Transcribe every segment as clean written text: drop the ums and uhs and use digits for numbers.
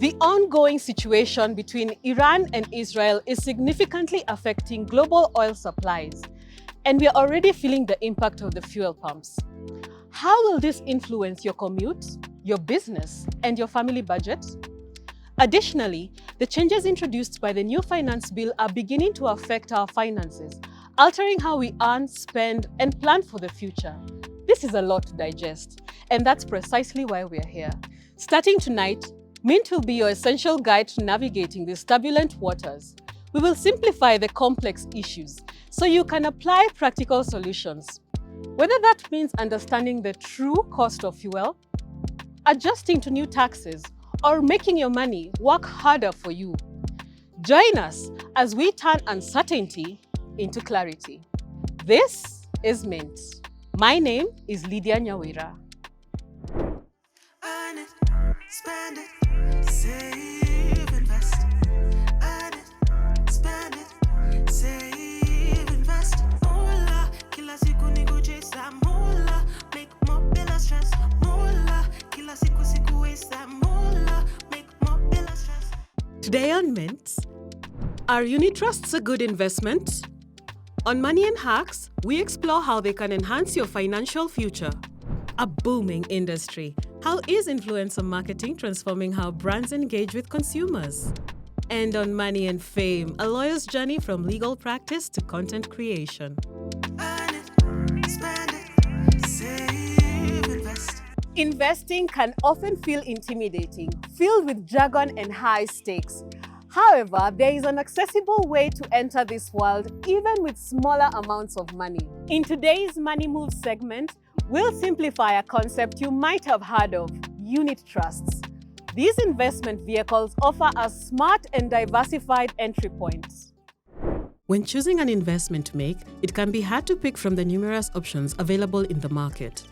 The ongoing situation between Iran and Israel is significantly affecting global oil supplies, and we are already feeling the impact of the fuel pumps. How will this influence your commute, your business, and your family budget? Additionally, the changes introduced by the new finance bill are beginning to affect our finances, altering how we earn, spend, and plan for the future. This is a lot to digest, and that's precisely why we're here. Starting tonight, Mint will be your essential guide to navigating these turbulent waters. We will simplify the complex issues so you can apply practical solutions. Whether that means understanding the true cost of fuel, adjusting to new taxes, or making your money work harder for you. Join us as we turn uncertainty into clarity. This is Mint. My name is Lydiah Nyawira. Earn it, spend it, save, invest. Earn it, spend it, save, invest. Mola, kila siku niko chase mola, make more bila stress. Mola, kila siku waste mola, make more bila stress. Today on Mint, are unit trusts a good investment? On Money and Hacks, we explore how they can enhance your financial future. A booming industry. How is influencer marketing transforming how brands engage with consumers? And on Money and Fame, a lawyer's journey from legal practice to content creation. Earn it, spend it, save, invest. Investing can often feel intimidating, filled with jargon and high stakes. However, there is an accessible way to enter this world even with smaller amounts of money. In today's Money Moves segment, we'll simplify a concept you might have heard of: unit trusts. These investment vehicles offer a smart and diversified entry points. When choosing an investment to make, it can be hard to pick from the numerous options available in the market.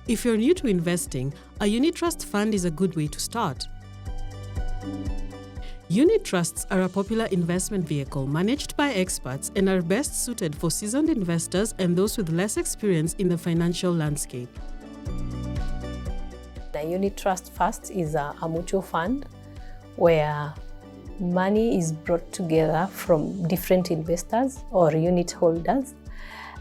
If you're new to investing, a unit trust fund is a good way to start. Unit trusts are a popular investment vehicle managed by experts and are best suited for seasoned investors and those with less experience in the financial landscape. The unit trust first is a mutual fund where money is brought together from different investors or unit holders,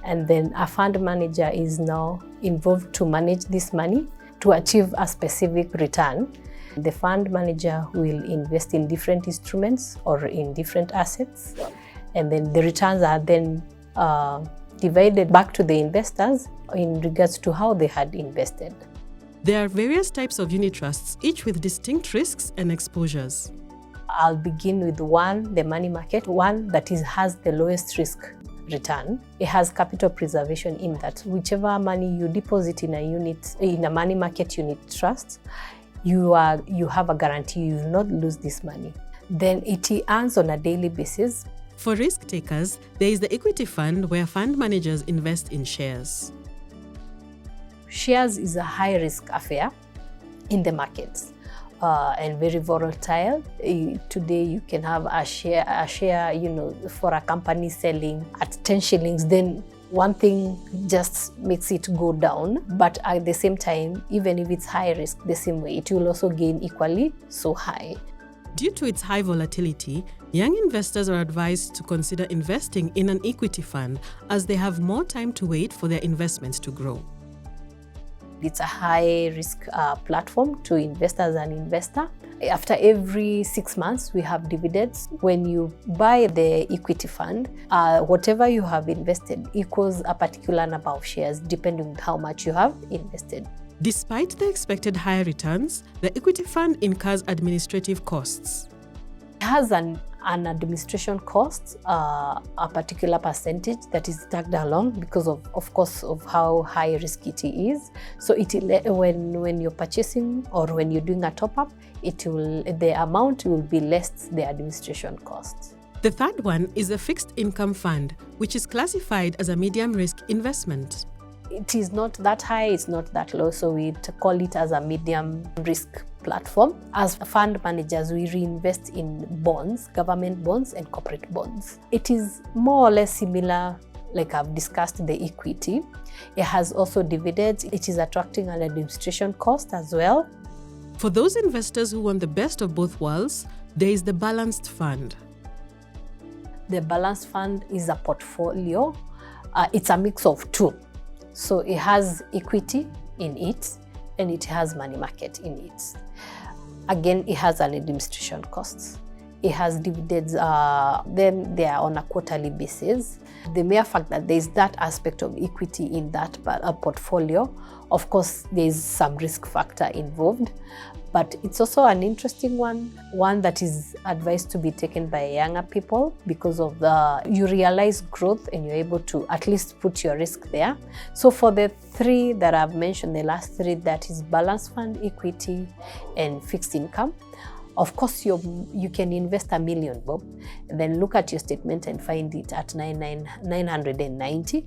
and then a fund manager is now involved to manage this money to achieve a specific return. The fund manager will invest in different instruments or in different assets, and then the returns are then divided back to the investors in regards to how they had invested. There are various types of unit trusts, each with distinct risks and exposures. I'll begin with one, the money market, one that has the lowest risk return. It has capital preservation in that whichever money you deposit in a money market unit trust, you have a guarantee you will not lose this money. Then it earns on a daily basis. For risk takers, there is the equity fund where fund managers invest in shares. Shares is a high risk affair in the markets and very volatile. Today you can have a share, for a company selling at 10 shillings, then one thing just makes it go down. But at the same time, even if it's high risk, the same way, it will also gain equally so high. Due to its high volatility, young investors are advised to consider investing in an equity fund as they have more time to wait for their investments to grow. It's a high-risk platform to invest as an investor. After every 6 months, we have dividends. When you buy the equity fund, whatever you have invested equals a particular number of shares, depending on how much you have invested. Despite the expected higher returns, the equity fund incurs administrative costs. It has an administration cost, a particular percentage that is tagged along because of course of how high risk it is. So when you're purchasing or when you're doing a top-up, the amount will be less the administration costs. The third one is a fixed income fund, which is classified as a medium risk investment. It is not that high, it's not that low, so we call it as a medium risk platform. As fund managers, we reinvest in bonds, government bonds and corporate bonds. It is more or less similar like I've discussed the equity. It has also dividends. It is attracting an administration cost as well. For those investors who want the best of both worlds, there is the balanced fund. The balanced fund is a portfolio. It's a mix of two. So it has equity in it and it has money market in it. Again, it has an administration cost. It has dividends, then they are on a quarterly basis. The mere fact that there is that aspect of equity in that portfolio, of course, there is some risk factor involved, but it's also an interesting one that is advised to be taken by younger people because of you realize growth and you're able to at least put your risk there. So for the three that I've mentioned, the last three, that is balance fund, equity, and fixed income. Of course, you can invest $1 million, Bob, and then look at your statement and find it at 990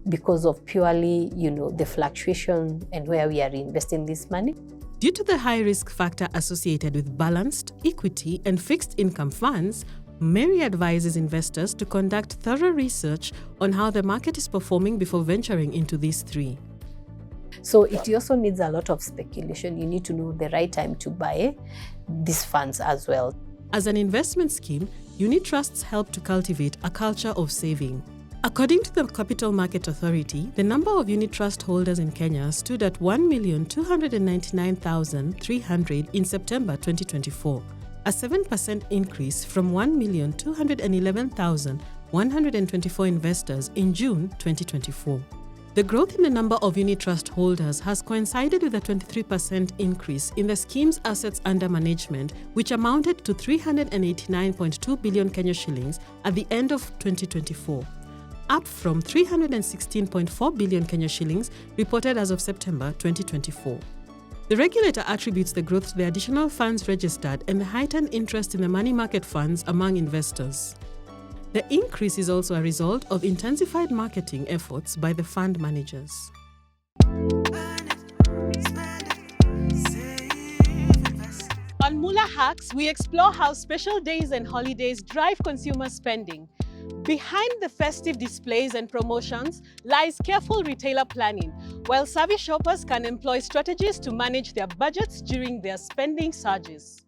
because of purely, the fluctuation and where we are investing this money. Due to the high risk factor associated with balanced, equity, and fixed income funds, Mary advises investors to conduct thorough research on how the market is performing before venturing into these three. So it also needs a lot of speculation. You need to know the right time to buy these funds as well. As an investment scheme, unit trusts help to cultivate a culture of saving. According to the Capital Market Authority, the number of unit trust holders in Kenya stood at 1,299,300 in September 2024, a 7% increase from 1,211,124 investors in June 2024. The growth in the number of unit trust holders has coincided with a 23% increase in the scheme's assets under management, which amounted to 389.2 billion Kenya shillings at the end of 2024, up from 316.4 billion Kenya shillings reported as of September 2024. The regulator attributes the growth to the additional funds registered and the heightened interest in the money market funds among investors. The increase is also a result of intensified marketing efforts by the fund managers. On Mula Hacks, we explore how special days and holidays drive consumer spending. Behind the festive displays and promotions lies careful retailer planning, while savvy shoppers can employ strategies to manage their budgets during their spending surges.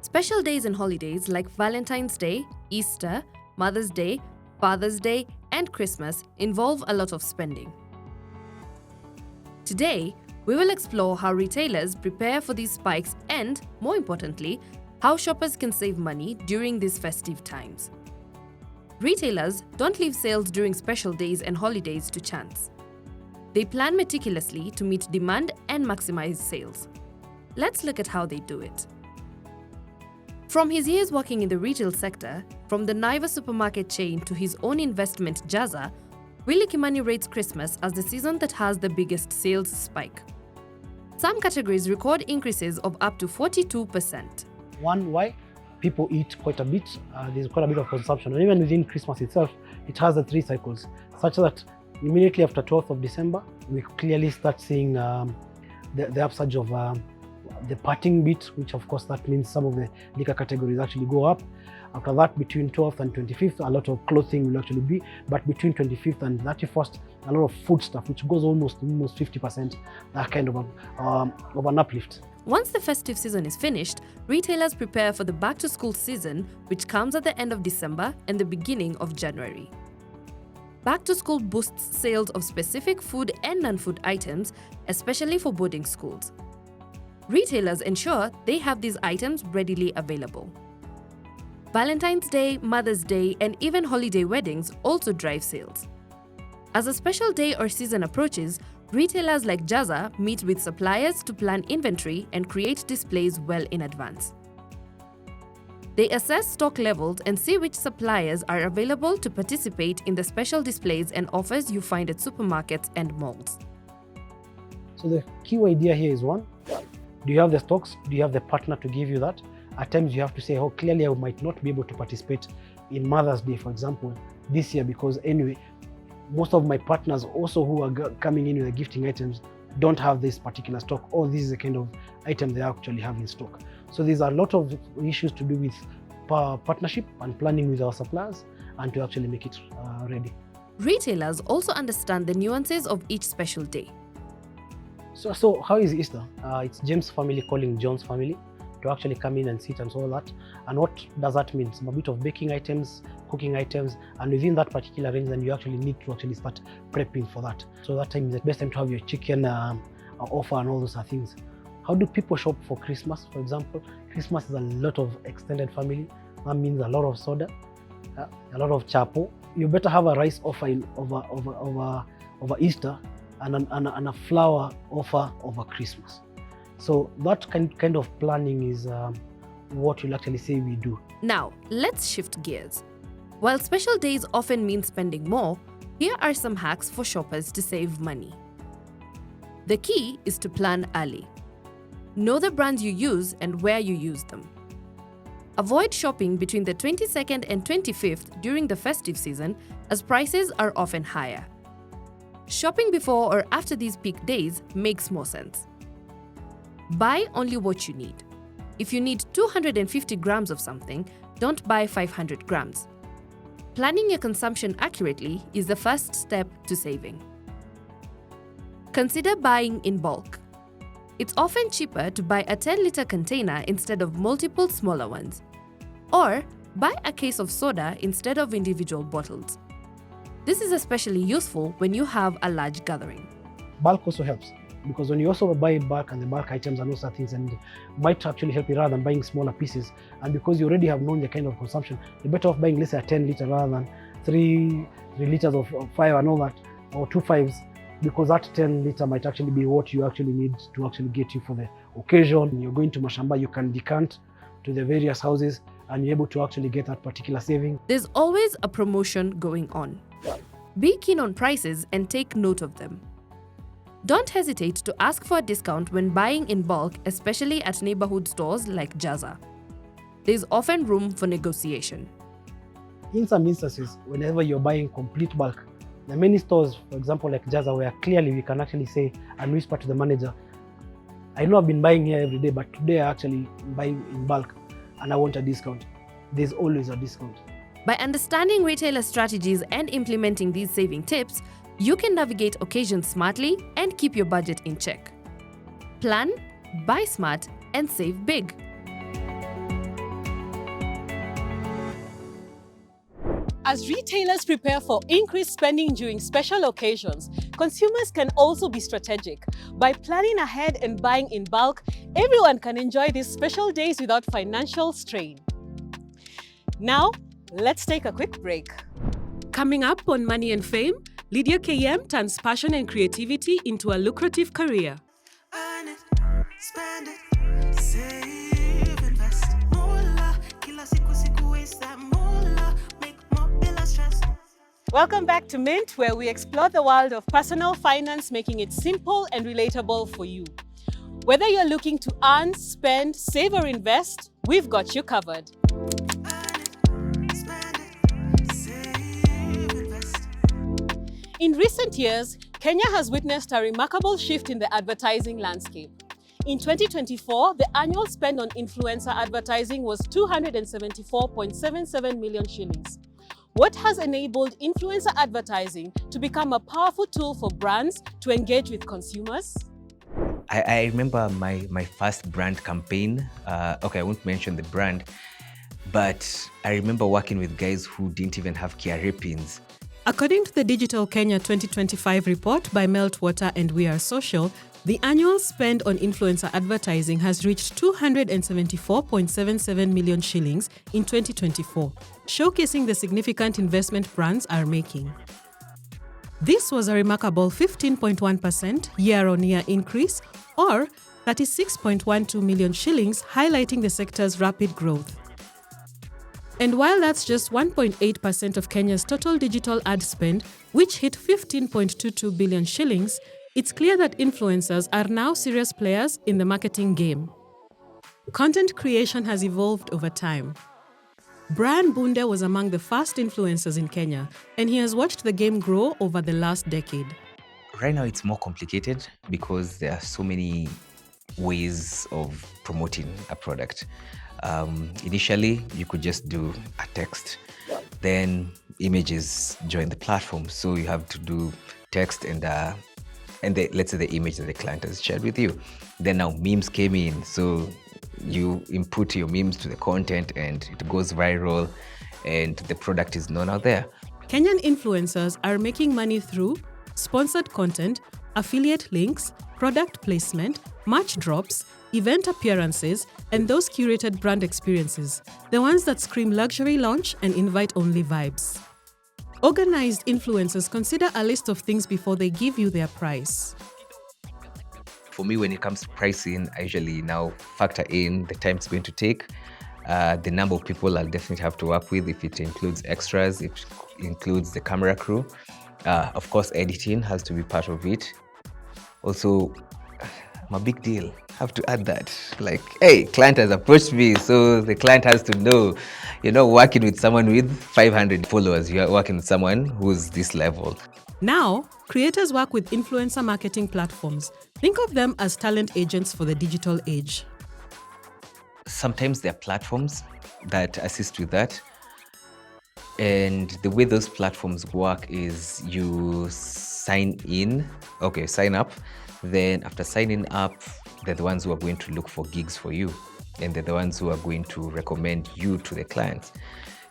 Special days and holidays like Valentine's Day, Easter, Mother's Day, Father's Day, and Christmas involve a lot of spending. Today, we will explore how retailers prepare for these spikes and, more importantly, how shoppers can save money during these festive times. Retailers don't leave sales during special days and holidays to chance. They plan meticulously to meet demand and maximize sales. Let's look at how they do it. From his years working in the retail sector, from the Naivas supermarket chain to his own investment Jaza, Willie Kimani rates Christmas as the season that has the biggest sales spike. Some categories record increases of up to 42%. One, why? People eat quite a bit. There's quite a bit of consumption. And even within Christmas itself, it has the 3 cycles, such that immediately after 12th of December, we clearly start seeing the upsurge of the parting bit, which of course that means some of the liquor categories actually go up. After that, between 12th and 25th, a lot of clothing will actually be, but between 25th and 31st, a lot of food stuff, which goes almost 50%, that kind of an uplift. Once the festive season is finished, retailers prepare for the back-to-school season, which comes at the end of December and the beginning of January. Back-to-school boosts sales of specific food and non-food items, especially for boarding schools. Retailers ensure they have these items readily available. Valentine's Day, Mother's Day, and even holiday weddings also drive sales. As a special day or season approaches, retailers like Jaza meet with suppliers to plan inventory and create displays well in advance. They assess stock levels and see which suppliers are available to participate in the special displays and offers you find at supermarkets and malls. So the key idea here is one, do you have the stocks? Do you have the partner to give you that? At times you have to say, oh, clearly I might not be able to participate in Mother's Day, for example, this year, because anyway, most of my partners also who are coming in with the gifting items don't have this particular stock, or this is the kind of item they actually have in stock. So there's a lot of issues to do with partnership and planning with our suppliers and to actually make it ready. Retailers also understand the nuances of each special day. So how is Easter? It's James' family calling John's family to actually come in and sit and all that. And what does that mean? Some a bit of baking items, cooking items, and within that particular range, then you actually need to actually start prepping for that. So that time is the best time to have your chicken offer and all those things. How do people shop for Christmas? For example, Christmas is a lot of extended family. That means a lot of soda, a lot of chapo. You better have a rice offer over Easter and a flour offer over Christmas. So that kind of planning is what we'll actually say we do. Now, let's shift gears. While special days often mean spending more, here are some hacks for shoppers to save money. The key is to plan early. Know the brands you use and where you use them. Avoid shopping between the 22nd and 25th during the festive season, as prices are often higher. Shopping before or after these peak days makes more sense. Buy only what you need. If you need 250 grams of something, don't buy 500 grams. Planning your consumption accurately is the first step to saving. Consider buying in bulk. It's often cheaper to buy a 10-liter container instead of multiple smaller ones. Or buy a case of soda instead of individual bottles. This is especially useful when you have a large gathering. Bulk also helps, because when you also buy in bulk and the bulk items and those other things, and might actually help you rather than buying smaller pieces. And because you already have known the kind of consumption, you're better off buying, let's say, a 10-liter rather than 3 liters of 5 and all that, or 2 5s, because that 10-liter might actually be what you actually need to actually get you for the occasion. When you're going to Mashamba, you can decant to the various houses and you're able to actually get that particular saving. There's always a promotion going on. Be keen on prices and take note of them. Don't hesitate to ask for a discount when buying in bulk, especially at neighborhood stores like Jaza. There's often room for negotiation. In some instances, whenever you're buying complete bulk, there are many stores, for example, like Jaza, where clearly we can actually say and whisper to the manager, I know I've been buying here every day, but today I actually buying in bulk and I want a discount. There's always a discount. By understanding retailer strategies and implementing these saving tips, you can navigate occasions smartly and keep your budget in check. Plan, buy smart, and save big. As retailers prepare for increased spending during special occasions, consumers can also be strategic. By planning ahead and buying in bulk, everyone can enjoy these special days without financial strain. Now, let's take a quick break. Coming up on Money and Fame, Lydiah K.M. turns passion and creativity into a lucrative career. Earn it, spend it, save, invest. Moolah, kila siku waste that moolah, make more bila stress. Welcome back to Mint, where we explore the world of personal finance, making it simple and relatable for you. Whether you're looking to earn, spend, save, or invest, we've got you covered. In recent years, Kenya has witnessed a remarkable shift in the advertising landscape. In 2024, the annual spend on influencer advertising was 274.77 million shillings. What has enabled influencer advertising to become a powerful tool for brands to engage with consumers? I remember my first brand campaign. Okay, I won't mention the brand, but I remember working with guys who didn't even have KRA pins. According to the Digital Kenya 2025 report by Meltwater and We Are Social, the annual spend on influencer advertising has reached 274.77 million shillings in 2024, showcasing the significant investment brands are making. This was a remarkable 15.1% year-on-year increase, or 36.12 million shillings, highlighting the sector's rapid growth. And while that's just 1.8% of Kenya's total digital ad spend, which hit 15.22 billion shillings, it's clear that influencers are now serious players in the marketing game. Content creation has evolved over time. Brian Bunde was among the first influencers in Kenya, and he has watched the game grow over the last decade. Right now it's more complicated because there are so many ways of promoting a product. Initially, you could just do a text Then images join the platform. So you have to do text and let's say the image that the client has shared with you. Then now memes came in. So you input your memes to the content and it goes viral and the product is known out there. Kenyan influencers are making money through sponsored content, affiliate links, product placement, match drops, event appearances, and those curated brand experiences, the ones that scream luxury launch and invite-only vibes. Organized influencers consider a list of things before they give you their price. For me, when it comes to pricing, I usually now factor in the time it's going to take, the number of people I'll definitely have to work with, if it includes extras, if it includes the camera crew. Of course, editing has to be part of it. Also, I'm a big deal. Have to add that. Like, hey, client has approached me, so the client has to know. You're not working with someone with 500 followers. You're working with someone who's this level. Now, creators work with influencer marketing platforms. Think of them as talent agents for the digital age. Sometimes there are platforms that assist with that. And the way those platforms work is you sign up. Then after signing up, they're the ones who are going to look for gigs for you. And they're the ones who are going to recommend you to the clients.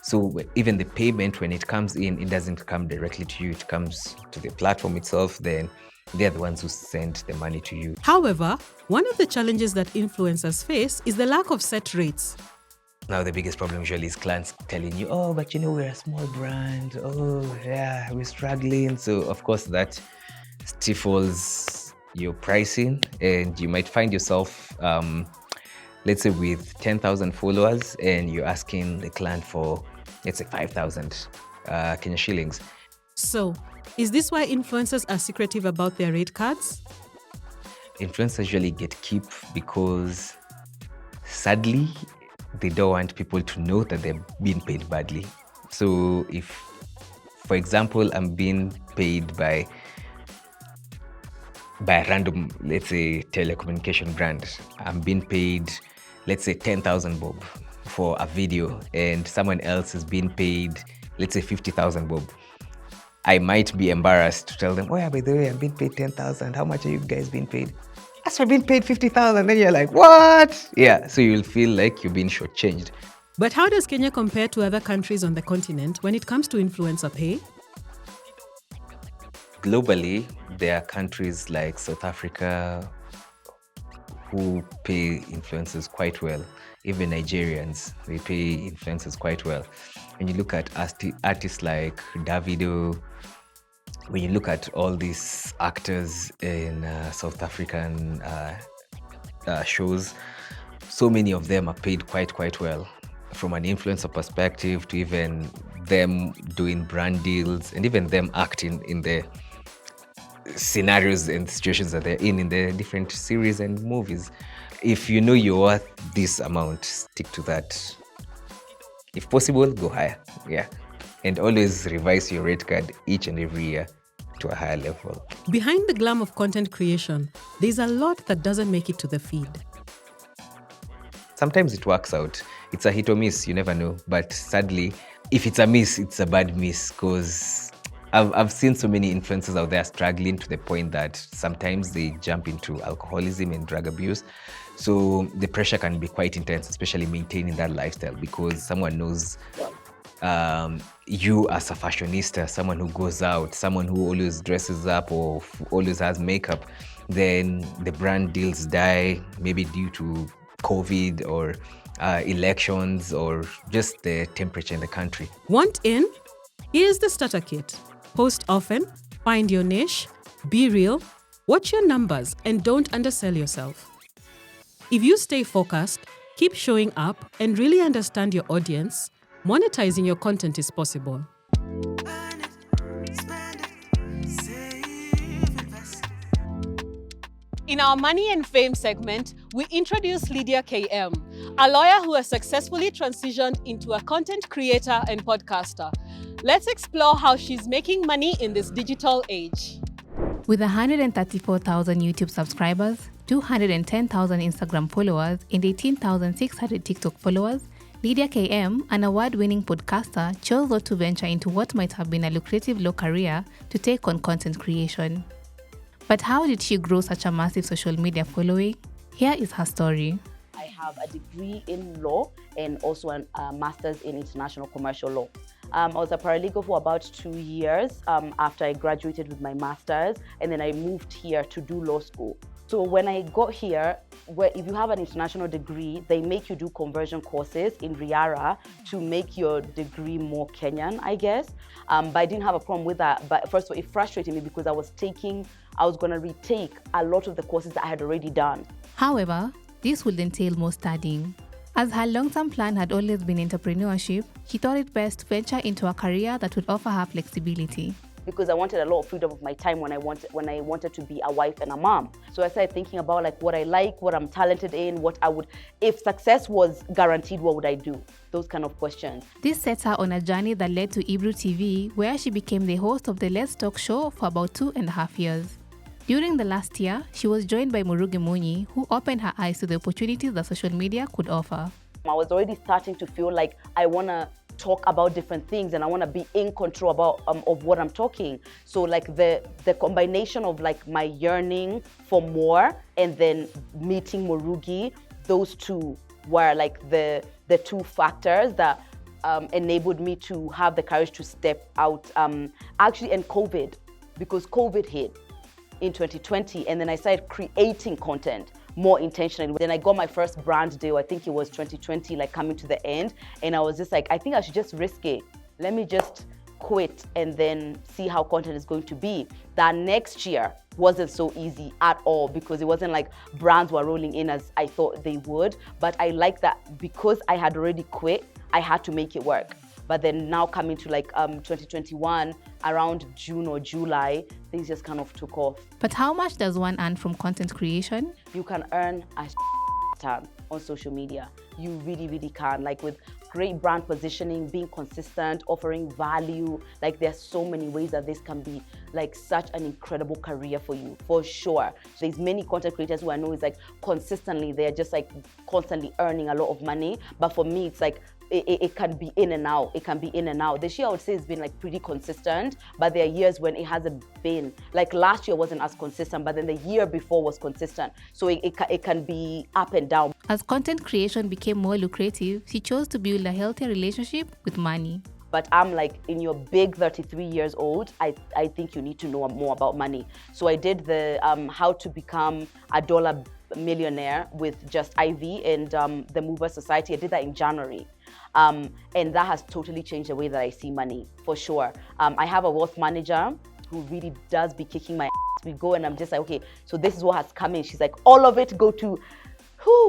So even the payment, when it comes in, it doesn't come directly to you. It comes to the platform itself. Then they're the ones who send the money to you. However, one of the challenges that influencers face is the lack of set rates. Now, the biggest problem usually is clients telling you, oh, but we're a small brand. Oh, yeah, we're struggling. So, of course, that stifles your pricing. And you might find yourself, let's say, with 10,000 followers, and you're asking the client for, let's say, 5,000 Kenya shillings. So, is this why influencers are secretive about their rate cards? Influencers usually get keep because, sadly, they don't want people to know that they're being paid badly. So if, for example, I'm being paid by a random, let's say, telecommunication brand, I'm being paid, let's say, 10,000 bob for a video, and someone else is being paid, let's say, 50,000 bob. I might be embarrassed to tell them, oh yeah, by the way, I'm being paid 10,000. How much are you guys being paid? As for being paid 50,000, then you're like, what? Yeah, so you'll feel like you're being shortchanged. But how does Kenya compare to other countries on the continent when it comes to influencer pay? Globally, there are countries like South Africa who pay influencers quite well. Even Nigerians, they pay influencers quite well. When you look at artists like Davido, when you look at all these actors in South African shows, so many of them are paid quite well. From an influencer perspective to even them doing brand deals and even them acting in the scenarios and situations that they're in the different series and movies. If you know you're worth this amount, stick to that. If possible, go higher. Yeah. And always revise your rate card each and every year to a higher level. Behind the glam of content creation, there's a lot that doesn't make it to the feed. Sometimes it works out. It's a hit or miss, you never know. But sadly, if it's a miss, it's a bad miss, because I've seen so many influencers out there struggling to the point that sometimes they jump into alcoholism and drug abuse. So the pressure can be quite intense, especially maintaining that lifestyle, because someone knows you as a fashionista, someone who goes out, someone who always dresses up or always has makeup, then the brand deals die, maybe due to COVID or elections or just the temperature in the country. Want in? Here's the starter kit. Post often, find your niche, be real, watch your numbers, and don't undersell yourself. If you stay focused, keep showing up, and really understand your audience, monetizing your content is possible. Earn it, spend it, save, invest. In our Money and Fame segment, we introduce Lydiah K.M, a lawyer who has successfully transitioned into a content creator and podcaster. Let's explore how she's making money in this digital age. With 134,000 YouTube subscribers, 210,000 Instagram followers, and 18,600 TikTok followers, Lydiah K.M, an award-winning podcaster, chose not to venture into what might have been a lucrative law career to take on content creation. But how did she grow such a massive social media following? Here is her story. I have a degree in law and also a master's in international commercial law. I was a paralegal for about 2 years after I graduated with my master's, and then I moved here to do law school. So when I got here, if you have an international degree, they make you do conversion courses in Riara to make your degree more Kenyan, I guess. But I didn't have a problem with that. But first of all, it frustrated me because I was going to retake a lot of the courses that I had already done. However, this would entail more studying. As her long-term plan had always been entrepreneurship, she thought it best to venture into a career that would offer her flexibility. Because I wanted a lot of freedom of my time when I wanted to be a wife and a mom. So I started thinking about like what I like, what I'm talented in, if success was guaranteed, what would I do? Those kind of questions. This sets her on a journey that led to Ibru TV, where she became the host of the Let's Talk show for about 2.5 years. During the last year, she was joined by Muruge Munyi, who opened her eyes to the opportunities that social media could offer. I was already starting to feel like I want to talk about different things and I want to be in control of what I'm talking. So like the combination of like my yearning for more and then meeting Murugi, those two were like the two factors that enabled me to have the courage to step out. Actually, and COVID, because COVID hit in 2020, and then I started creating content more intentionally. Then I got my first brand deal, I think it was 2020, like coming to the end, and I was just like, I think I should just risk it. Let me just quit and then see how content is going to be. That next year wasn't so easy at all because it wasn't like brands were rolling in as I thought they would, but I like that because I had already quit, I had to make it work. But then now coming to like 2021, around June or July, things just kind of took off. But how much does one earn from content creation? You can earn a ton on social media. You really, really can. Like with great brand positioning, being consistent, offering value. Like there's so many ways that this can be like such an incredible career for you, for sure. There's many content creators who I know is like consistently, they're just like constantly earning a lot of money. But for me, it's like, it can be in and out. It can be in and out. This year, I would say it's been like pretty consistent, but there are years when it hasn't been. Like last year wasn't as consistent, but then the year before was consistent. So it can be up and down. As content creation became more lucrative, she chose to build a healthier relationship with money. But I'm like, in your big 33 years old, I think you need to know more about money. So I did the how to become a dollar millionaire with just Ivy and the Mover Society. I did that in January. And that has totally changed the way that I see money, for sure. I have a wealth manager who really does be kicking my ass. We go and I'm just like, okay, so this is what has come in. She's like, all of it go to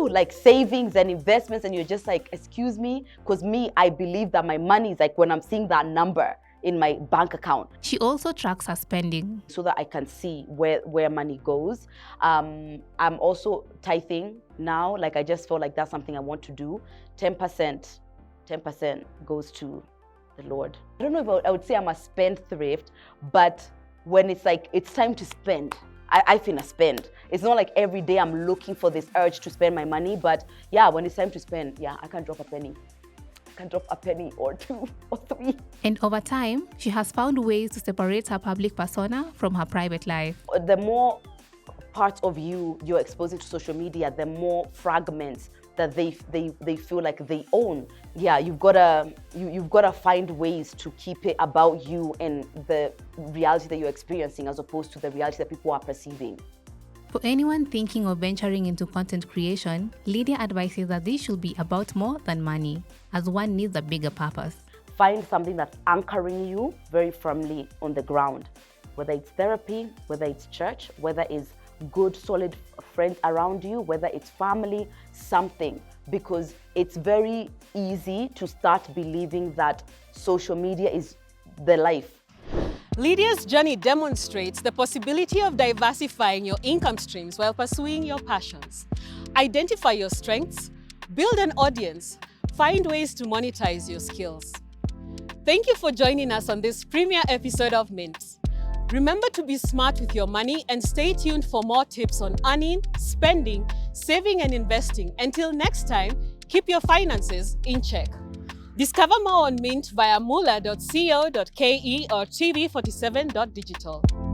like savings and investments. And you're just like, excuse me? Because me, I believe that my money is like when I'm seeing that number in my bank account. She also tracks her spending so that I can see where money goes. I'm also tithing now. Like I just feel like that's something I want to do. 10% goes to the Lord. I don't know if I would say I'm a spendthrift, but when it's like, it's time to spend, I finna spend. It's not like every day I'm looking for this urge to spend my money, but yeah, when it's time to spend, yeah, I can drop a penny. I can drop a penny or two or three. And over time, she has found ways to separate her public persona from her private life. The more parts of you're exposing to social media, the more fragments that they feel like they own. Yeah, you've gotta find ways to keep it about you and the reality that you're experiencing as opposed to the reality that people are perceiving. For anyone thinking of venturing into content creation, Lydiah advises that this should be about more than money, as one needs a bigger purpose. Find something that's anchoring you very firmly on the ground, whether it's therapy, whether it's church, whether it's good, solid friends around you, whether it's family, something. Because it's very easy to start believing that social media is the life. Lydiah's journey demonstrates the possibility of diversifying your income streams while pursuing your passions. Identify your strengths, build an audience, find ways to monetize your skills. Thank you for joining us on this premiere episode of Mint. Remember to be smart with your money and stay tuned for more tips on earning, spending, saving and investing. Until next time, keep your finances in check. Discover more on Mint via mula.co.ke or tv47.digital.